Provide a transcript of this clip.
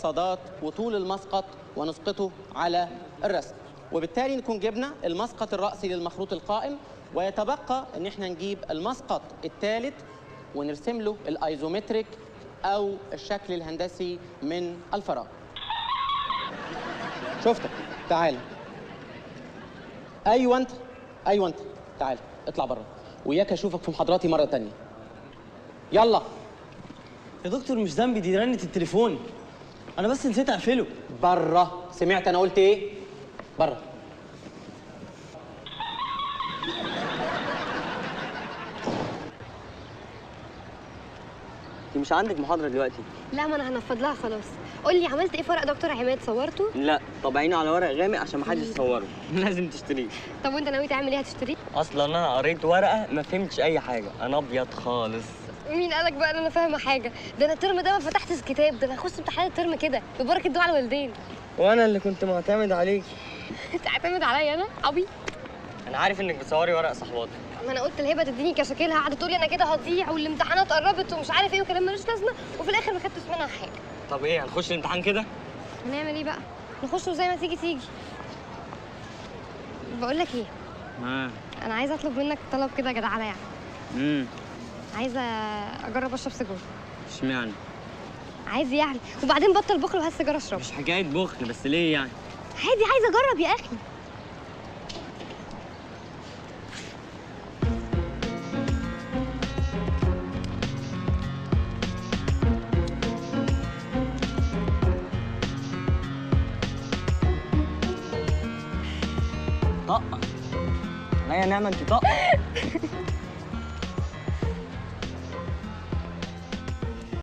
صادات وطول المسقط ونسقطه على الرسم، وبالتالي نكون جبنا المسقط الرأسي للمخروط القائم، ويتبقى ان احنا نجيب المسقط الثالث ونرسم له الايزومتريك او الشكل الهندسي من الفراغ. شفتك، تعال. ايوه انت، ايوه انت، تعال اطلع بره، وياك اشوفك في محاضراتي مره تانية. يلا يا دكتور مش ذنبي، دي رنة التليفون، انا بس نسيت اقفله. بره. سمعت انا قلت ايه؟ بره. انت مش عندك محاضرة دلوقتي؟ لا، ما انا هنفض لها خلاص. قول لي عملت ايه في ورق دكتور عماد؟ صورته؟ لا، طابعينه على ورق غامق عشان محدش يصوره. لازم تشتريه. طب وانت ناوي تعمل ايه؟ هتشتريه؟ اصلا انا قريت ورقة ما فهمتش اي حاجة، انا ابيض خالص. مين قالك بقى ان انا فاهمه حاجه؟ ده انا الترم ده ما فتحتش الكتاب، ده انا هخش امتحان الترم كده ببركه دعاء الوالدين. وانا اللي كنت معتمد عليك. تعتمد عليا انا عبيط؟ انا عارف انك بتصوري ورق صحباتك. ما انا قلت الهبه تديني كشاكيلها، قعدت تقول لي انا كده هضيع والامتحانات قربت ومش عارف ايه وكلام ملوش لازمه، وفي الاخر ما خدتش منها حاجه. طب ايه، هنخش الامتحان كده؟ هنعمل ايه بقى؟ نخش وزي ما تيجي. بقول لك ايه؟ انا عايزه اطلب منك طلب كده جدعانه يعني. عايزه اجرب اشرب سيجاره. اشمعنى؟ عايز يعني، وبعدين بطل بخل وهات سيجاره اشرب. مش حكاية بخل، بس ليه يعني؟ عادي، عايزه اجرب يا اخي. طقة. لا يا نعمة انت طقة.